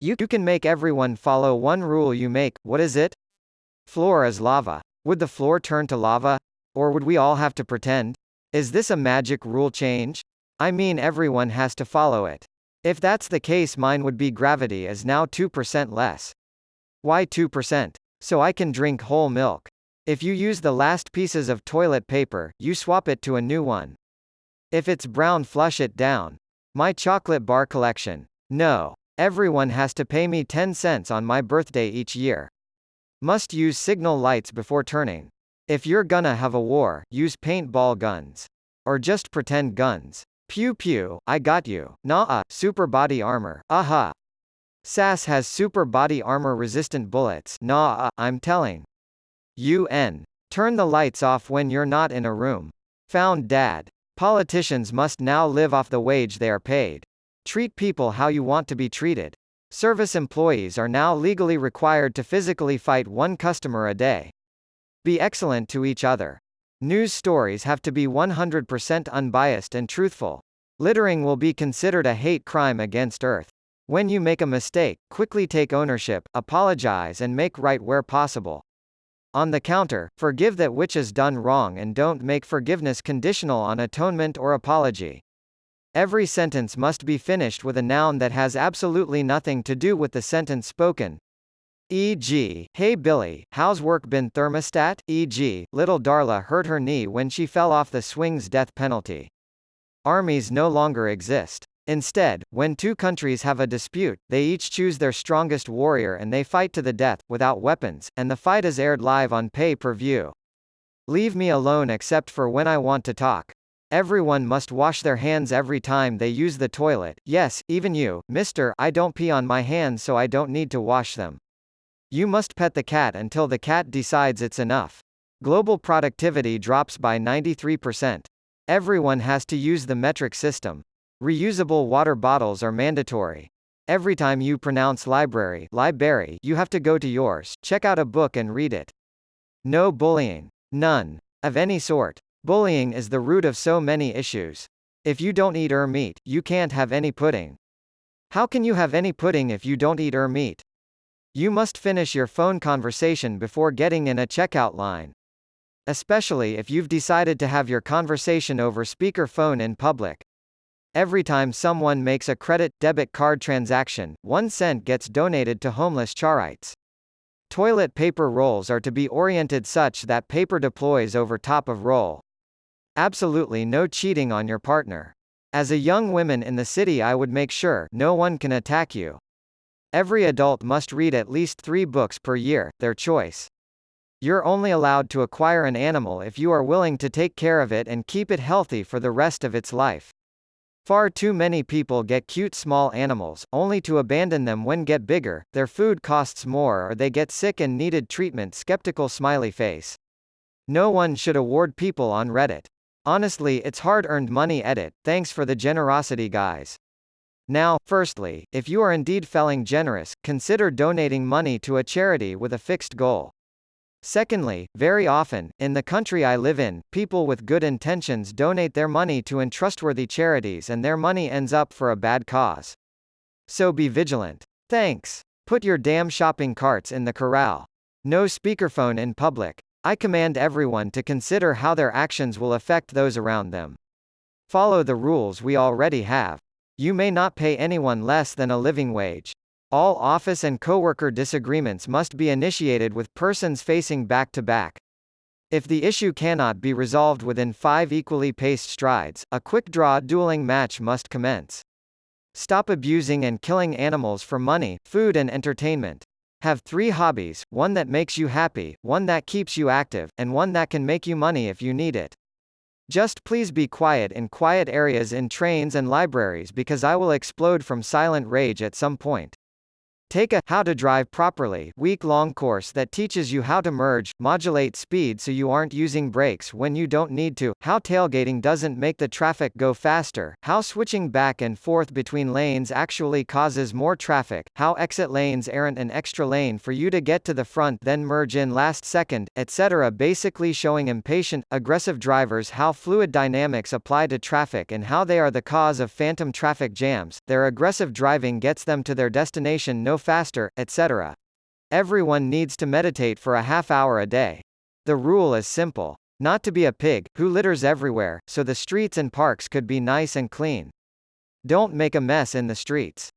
You can make everyone follow one rule you make. What is it? Floor is lava. Would the floor turn to lava? Or would we all have to pretend? Is this a magic rule change? I mean, everyone has to follow it. If that's the case, mine would be gravity is now 2% less. Why 2%? So I can drink whole milk. If you use the last pieces of toilet paper, you swap it to a new one. If it's brown, flush it down. My chocolate bar collection. No. Everyone has to pay me 10 cents on my birthday each year. Must use signal lights before turning. If you're gonna have a war, use paintball guns. Or just pretend guns. Pew pew, I got you. Nah, super body armor. Aha. SAS has super body armor resistant bullets. Nah, I'm telling. UN. Turn the lights off when you're not in a room. Found dad. Politicians must now live off the wage they are paid. Treat people how you want to be treated. Service employees are now legally required to physically fight one customer a day. Be excellent to each other. News stories have to be 100% unbiased and truthful. Littering will be considered a hate crime against Earth. When you make a mistake, quickly take ownership, apologize and make right where possible. On the counter, forgive that which is done wrong and don't make forgiveness conditional on atonement or apology. Every sentence must be finished with a noun that has absolutely nothing to do with the sentence spoken. E.g., hey Billy, how's work been? Thermostat? E.g., little Darla hurt her knee when she fell off the swing's death penalty. Armies no longer exist. Instead, when two countries have a dispute, they each choose their strongest warrior and they fight to the death, without weapons, and the fight is aired live on pay-per-view. Leave me alone except for when I want to talk. Everyone must wash their hands every time they use the toilet. Yes, even you, mister. I don't pee on my hands so I don't need to wash them. You must pet the cat until the cat decides it's enough. Global productivity drops by 93%. Everyone has to use the metric system. Reusable water bottles are mandatory. Every time you pronounce library, you have to go to yours, check out a book and read it. No bullying. None. Of any sort. Bullying is the root of so many issues. If you don't eat meat, you can't have any pudding. How can you have any pudding if you don't eat meat? You must finish your phone conversation before getting in a checkout line. Especially if you've decided to have your conversation over speakerphone in public. Every time someone makes a credit-debit card transaction, 1 cent gets donated to homeless charites. Toilet paper rolls are to be oriented such that paper deploys over top of roll. Absolutely no cheating on your partner. As a young woman in the city, I would make sure no one can attack you. Every adult must read at least 3 books per year, their choice. You're only allowed to acquire an animal if you are willing to take care of it and keep it healthy for the rest of its life. Far too many people get cute small animals, only to abandon them when get bigger, their food costs more or they get sick and needed treatment. Skeptical smiley face. No one should award people on Reddit. Honestly, it's hard-earned money. Edit, thanks for the generosity guys. Now, firstly, if you are indeed feeling generous, consider donating money to a charity with a fixed goal. Secondly, very often, in the country I live in, people with good intentions donate their money to untrustworthy charities and their money ends up for a bad cause. So be vigilant. Thanks. Put your damn shopping carts in the corral. No speakerphone in public. I command everyone to consider how their actions will affect those around them. Follow the rules we already have. You may not pay anyone less than a living wage. All office and coworker disagreements must be initiated with persons facing back to back. If the issue cannot be resolved within 5 equally paced strides, a quick draw dueling match must commence. Stop abusing and killing animals for money, food and entertainment. Have 3 hobbies, one that makes you happy, one that keeps you active, and one that can make you money if you need it. Just please be quiet in quiet areas in trains and libraries because I will explode from silent rage at some point. Take a How to Drive Properly week-long course that teaches you how to merge, modulate speed so you aren't using brakes when you don't need to, how tailgating doesn't make the traffic go faster, how switching back and forth between lanes actually causes more traffic, how exit lanes aren't an extra lane for you to get to the front then merge in last second, etc. Basically showing impatient, aggressive drivers how fluid dynamics apply to traffic and how they are the cause of phantom traffic jams. Their aggressive driving gets them to their destination no faster, etc. Everyone needs to meditate for a half hour a day. The rule is simple. Not to be a pig, who litters everywhere, so the streets and parks could be nice and clean. Don't make a mess in the streets.